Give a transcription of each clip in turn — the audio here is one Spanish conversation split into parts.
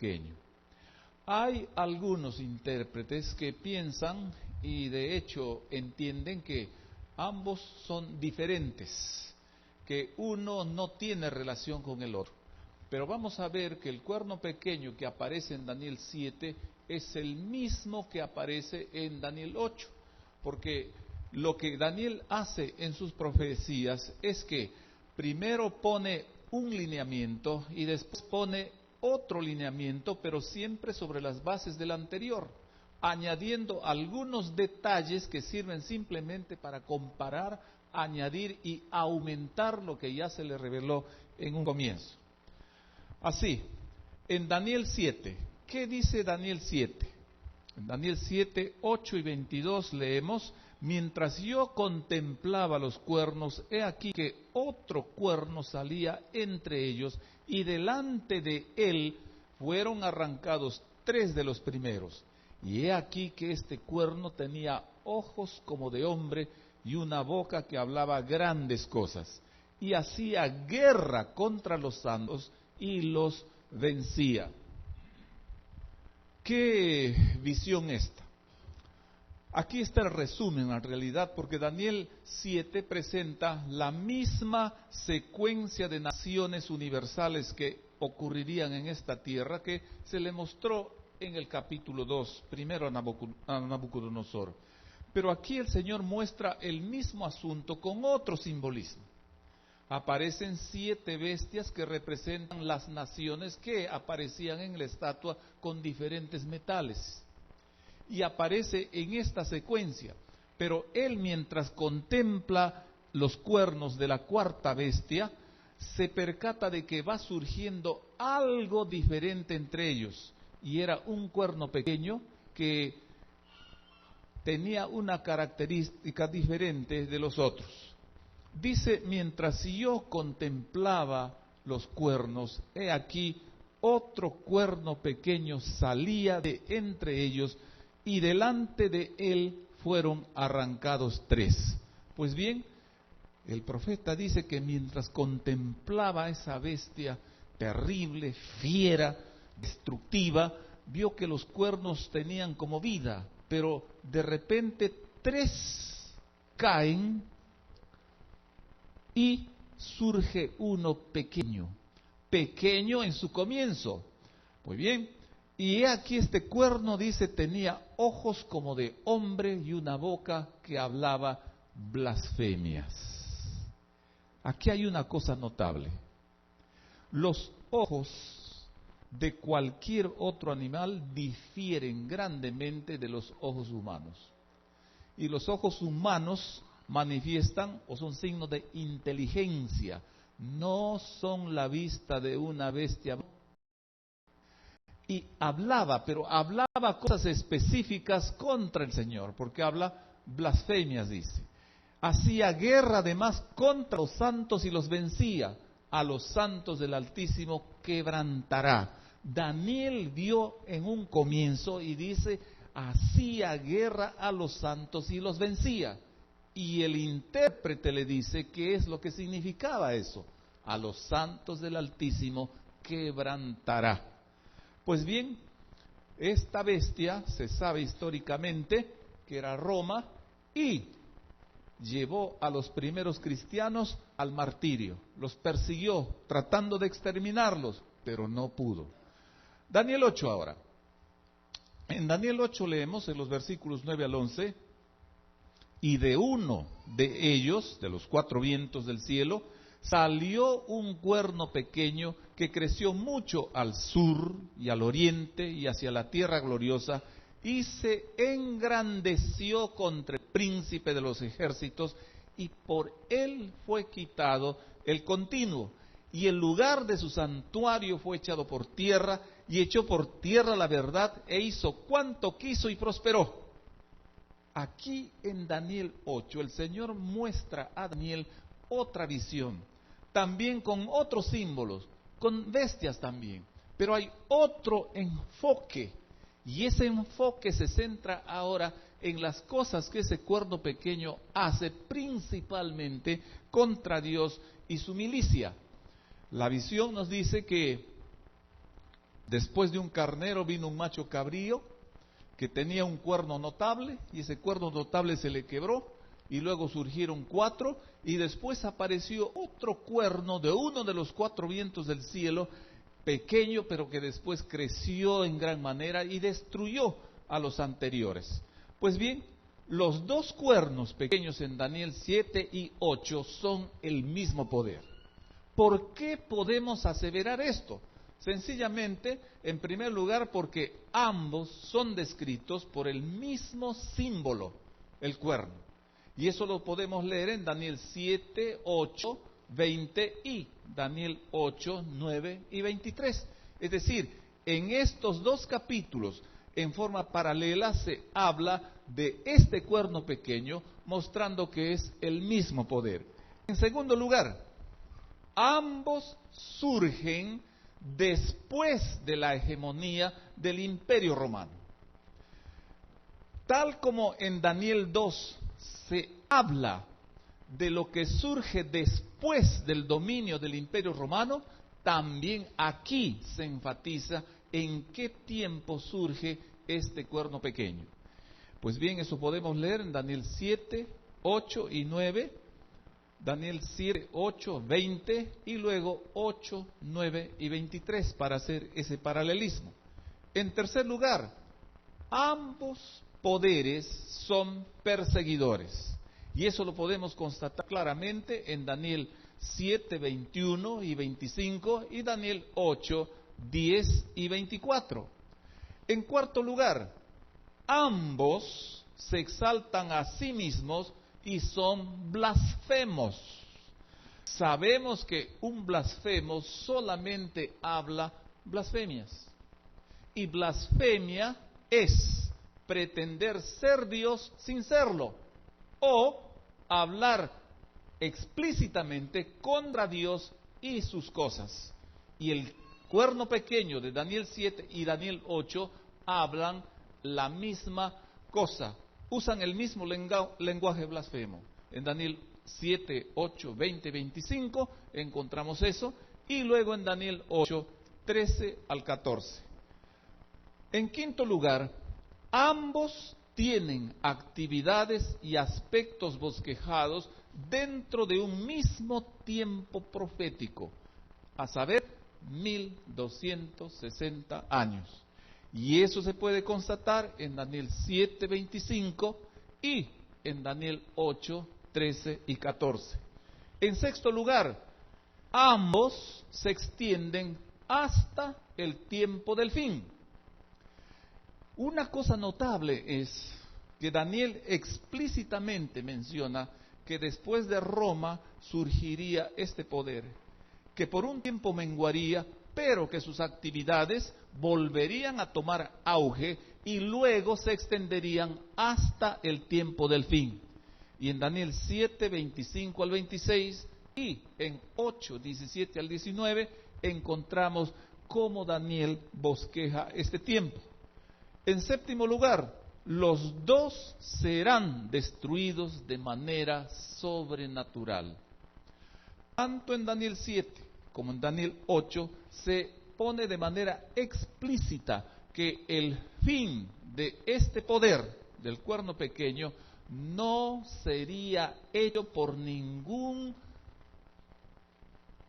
pequeño. Hay algunos intérpretes que piensan y de hecho entienden que ambos son diferentes, que uno no tiene relación con el otro. Pero vamos a ver que el cuerno pequeño que aparece en Daniel 7 es el mismo que aparece en Daniel 8, porque lo que Daniel hace en sus profecías es que primero pone un lineamiento y después pone otro lineamiento, pero siempre sobre las bases del anterior, añadiendo algunos detalles que sirven simplemente para comparar, añadir y aumentar lo que ya se le reveló en un comienzo. Así, en Daniel 7, ¿qué dice Daniel 7? En Daniel 7, 8 y 22 leemos: mientras yo contemplaba los cuernos, he aquí que otro cuerno salía entre ellos, y delante de él fueron arrancados 3 de los primeros. Y he aquí que este cuerno tenía ojos como de hombre y una boca que hablaba grandes cosas, y hacía guerra contra los santos y los vencía. ¿Qué visión esta? Aquí está el resumen en realidad, porque Daniel 7 presenta la misma secuencia de naciones universales que ocurrirían en esta tierra que se le mostró en el capítulo 2, primero a Nabucodonosor. Pero aquí el Señor muestra el mismo asunto con otro simbolismo. Aparecen 7 bestias que representan las naciones que aparecían en la estatua con diferentes metales. Y aparece en esta secuencia. Pero él, mientras contempla los cuernos de la cuarta bestia, se percata de que va surgiendo algo diferente entre ellos. Y era un cuerno pequeño que tenía una característica diferente de los otros. Dice: mientras yo contemplaba los cuernos, he aquí otro cuerno pequeño salía de entre ellos, y delante de él fueron arrancados 3. Pues bien, el profeta dice que mientras contemplaba esa bestia terrible, fiera, destructiva, vio que los cuernos tenían como vida, pero de repente 3 caen y surge uno pequeño, pequeño en su comienzo. Muy bien, y he aquí este cuerno, dice, tenía ojos como de hombre y una boca que hablaba blasfemias. Aquí hay una cosa notable. Los ojos de cualquier otro animal difieren grandemente de los ojos humanos. Y los ojos humanos manifiestan o son signos de inteligencia, no son la vista de una bestia. Y hablaba, pero hablaba cosas específicas contra el Señor, porque habla blasfemias, dice. Hacía guerra además contra los santos y los vencía. A los santos del Altísimo quebrantará. Daniel vio en un comienzo y dice: hacía guerra a los santos y los vencía. Y el intérprete le dice qué es lo que significaba eso: a los santos del Altísimo quebrantará. Pues bien, esta bestia se sabe históricamente que era Roma, y llevó a los primeros cristianos al martirio, los persiguió tratando de exterminarlos, pero no pudo. Daniel 8 ahora. En Daniel 8 leemos en los versículos 9 al 11: y de uno de ellos, de los 4 vientos del cielo, salió un cuerno pequeño que creció mucho al sur y al oriente y hacia la tierra gloriosa, y se engrandeció contra el príncipe de los ejércitos, y por él fue quitado el continuo, y el lugar de su santuario fue echado por tierra, y echó por tierra la verdad, e hizo cuanto quiso y prosperó. Aquí en Daniel 8 el Señor muestra a Daniel otra visión, también con otros símbolos, con bestias también, pero hay otro enfoque, y ese enfoque se centra ahora en las cosas que ese cuerno pequeño hace, principalmente contra Dios y su milicia. La visión nos dice que Después de un carnero vino un macho cabrío que tenía un cuerno notable, y ese cuerno notable se le quebró, y luego surgieron 4, y después apareció otro cuerno de uno de los 4 vientos del cielo, pequeño, pero que después creció en gran manera y destruyó a los anteriores. Pues bien, los 2 cuernos pequeños en Daniel 7 y 8 son el mismo poder. ¿Por qué podemos aseverar esto? Sencillamente, en primer lugar, porque ambos son descritos por el mismo símbolo, el cuerno. Y eso lo podemos leer en Daniel 7, 8, 20 y Daniel 8, 9 y 23. Es decir, en estos 2 capítulos, en forma paralela, se habla de este cuerno pequeño, mostrando que es el mismo poder. En segundo lugar, ambos surgen después de la hegemonía del Imperio Romano. Tal como en Daniel 2 se habla de lo que surge después del dominio del Imperio Romano, también aquí se enfatiza en qué tiempo surge este cuerno pequeño. Pues bien, eso podemos leer en Daniel 7, 8 y 9, Daniel 7, 8, 20 y luego 8, 9 y 23 para hacer ese paralelismo. En tercer lugar, ambos poderes son perseguidores. Y eso lo podemos constatar claramente en Daniel 7, 21 y 25 y Daniel 8, 10 y 24. En cuarto lugar, ambos se exaltan a sí mismos y son blasfemos. Sabemos que un blasfemo solamente habla blasfemias. Y blasfemia es pretender ser Dios sin serlo, o hablar explícitamente contra Dios y sus cosas. Y el cuerno pequeño de Daniel 7 y Daniel 8 hablan la misma cosa, usan el mismo lenguaje blasfemo. En Daniel 7, 8, 20, 25 encontramos eso, y luego en Daniel 8, 13 al 14. En quinto lugar, ambos tienen actividades y aspectos bosquejados dentro de un mismo tiempo profético, a saber, 1260 años. Y eso se puede constatar en Daniel 7, 25 y en Daniel 8, 13 y 14. En sexto lugar, ambos se extienden hasta el tiempo del fin. Una cosa notable es que Daniel explícitamente menciona que después de Roma surgiría este poder, que por un tiempo menguaría, pero que sus actividades volverían a tomar auge y luego se extenderían hasta el tiempo del fin. Y en Daniel 7, 25 al 26 y en 8, 17 al 19 encontramos cómo Daniel bosqueja este tiempo. En séptimo lugar, los 2 serán destruidos de manera sobrenatural. Tanto en Daniel 7 como en Daniel 8 se pone de manera explícita que el fin de este poder del cuerno pequeño no sería hecho por ningún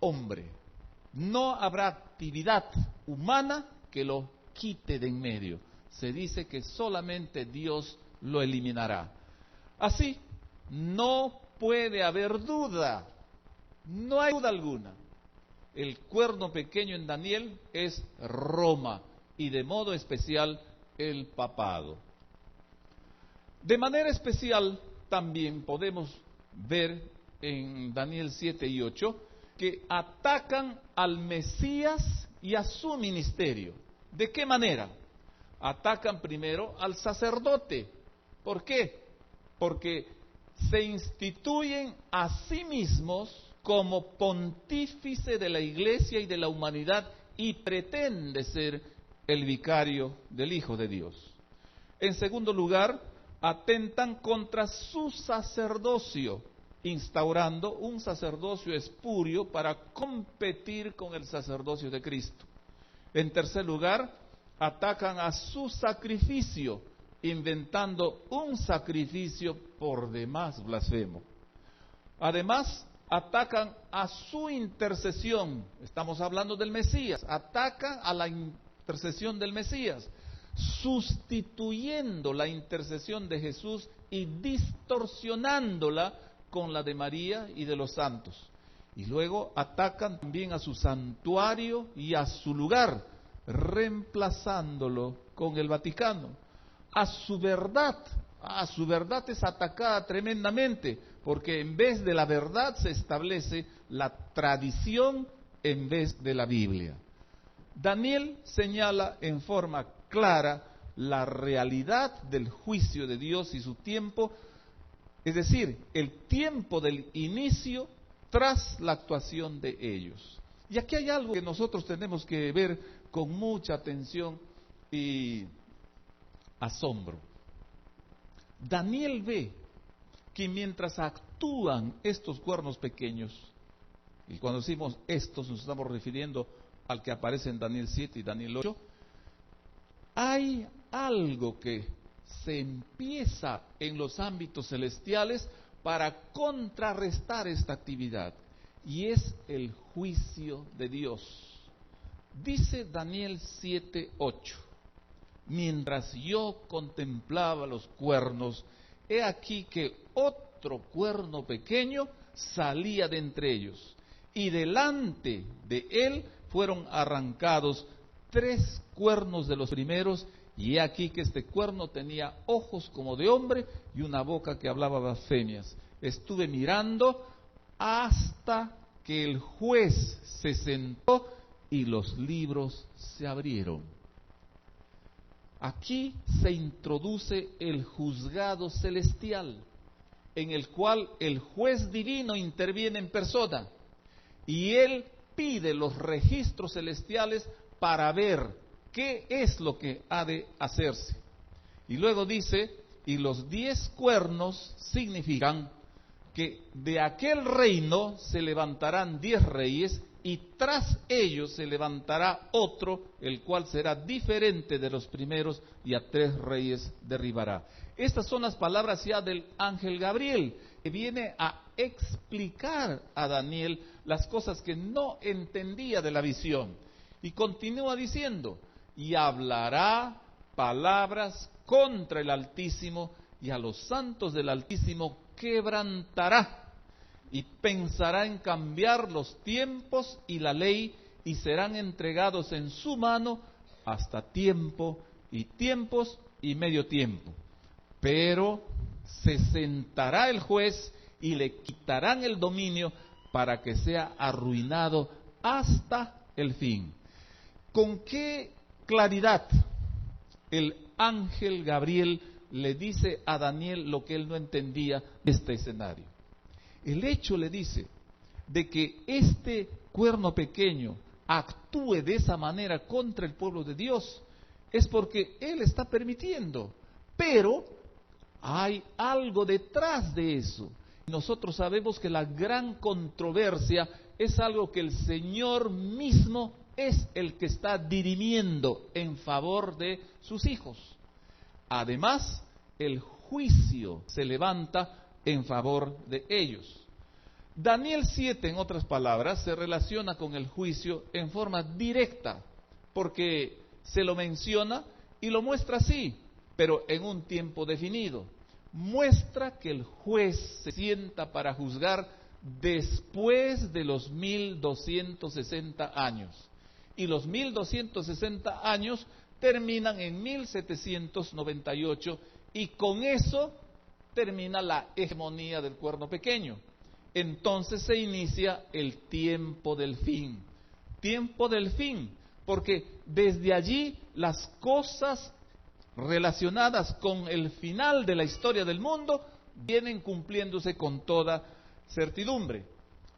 hombre. No habrá actividad humana que lo quite de en medio. Se dice que solamente Dios lo eliminará. Así, no puede haber duda, no hay duda alguna. El cuerno pequeño en Daniel es Roma y de modo especial el papado. De manera especial también podemos ver en Daniel 7 y 8 que atacan al Mesías y a su ministerio. ¿De qué manera? Atacan primero al sacerdote. ¿Por qué? Porque se instituyen a sí mismos como pontífice de la iglesia y de la humanidad y pretende ser el vicario del Hijo de Dios. En segundo lugar, atentan contra su sacerdocio, instaurando un sacerdocio espurio para competir con el sacerdocio de Cristo. En tercer lugar, atacan a su sacrificio, inventando un sacrificio por demás blasfemo. Además, atacan a su intercesión. Estamos hablando del Mesías. Atacan a la intercesión del Mesías, sustituyendo la intercesión de Jesús y distorsionándola con la de María y de los santos. Y luego atacan también a su santuario y a su lugar, reemplazándolo con el Vaticano. A su verdad es atacada tremendamente, porque en vez de la verdad se establece la tradición en vez de la Biblia. Daniel señala en forma clara la realidad del juicio de Dios y su tiempo, es decir, el tiempo del inicio tras la actuación de ellos. Y aquí hay algo que nosotros tenemos que ver con mucha atención y asombro. Daniel ve que mientras actúan estos cuernos pequeños, y cuando decimos estos nos estamos refiriendo al que aparece en Daniel 7 y Daniel 8, hay algo que se empieza en los ámbitos celestiales para contrarrestar esta actividad, y es el juicio de Dios. Dice Daniel 7:8, mientras yo contemplaba los cuernos, he aquí que otro cuerno pequeño salía de entre ellos, y delante de él fueron arrancados 3 cuernos de los primeros, y he aquí que este cuerno tenía ojos como de hombre y una boca que hablaba blasfemias. Estuve mirando hasta que el juez se sentó y los libros se abrieron. Aquí se introduce el juzgado celestial, en el cual el juez divino interviene en persona, y él pide los registros celestiales para ver qué es lo que ha de hacerse. Y luego dice, y los 10 cuernos significan que de aquel reino se levantarán 10 reyes, y tras ellos se levantará otro, el cual será diferente de los primeros, y a 3 reyes derribará. Estas son las palabras ya del ángel Gabriel, que viene a explicar a Daniel las cosas que no entendía de la visión. Y continúa diciendo, y hablará palabras contra el Altísimo, y a los santos del Altísimo quebrantará, y pensará en cambiar los tiempos y la ley, y serán entregados en su mano hasta tiempo y tiempos y medio tiempo. Pero se sentará el juez y le quitarán el dominio para que sea arruinado hasta el fin. ¿Con qué claridad el ángel Gabriel le dice a Daniel lo que él no entendía de este escenario? El hecho, le dice, de que este cuerno pequeño actúe de esa manera contra el pueblo de Dios es porque él está permitiendo, pero hay algo detrás de eso. Nosotros sabemos que la gran controversia es algo que el Señor mismo es el que está dirimiendo en favor de sus hijos. Además, el juicio se levanta en favor de ellos. Daniel 7, en otras palabras, se relaciona con el juicio en forma directa, porque se lo menciona y lo muestra así, pero en un tiempo definido. Muestra que el juez se sienta para juzgar después de los 1260 años. Y los 1260 años terminan en 1798, y con eso termina la hegemonía del cuerno pequeño. Entonces se inicia el tiempo del fin. Tiempo del fin, porque desde allí las cosas relacionadas con el final de la historia del mundo vienen cumpliéndose con toda certidumbre.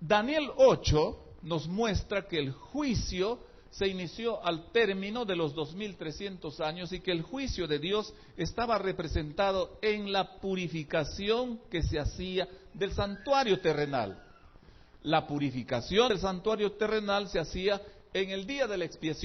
Daniel 8 nos muestra que el juicio se inició al término de los 2300 años y que el juicio de Dios estaba representado en la purificación que se hacía del santuario terrenal. La purificación del santuario terrenal se hacía en el día de la expiación.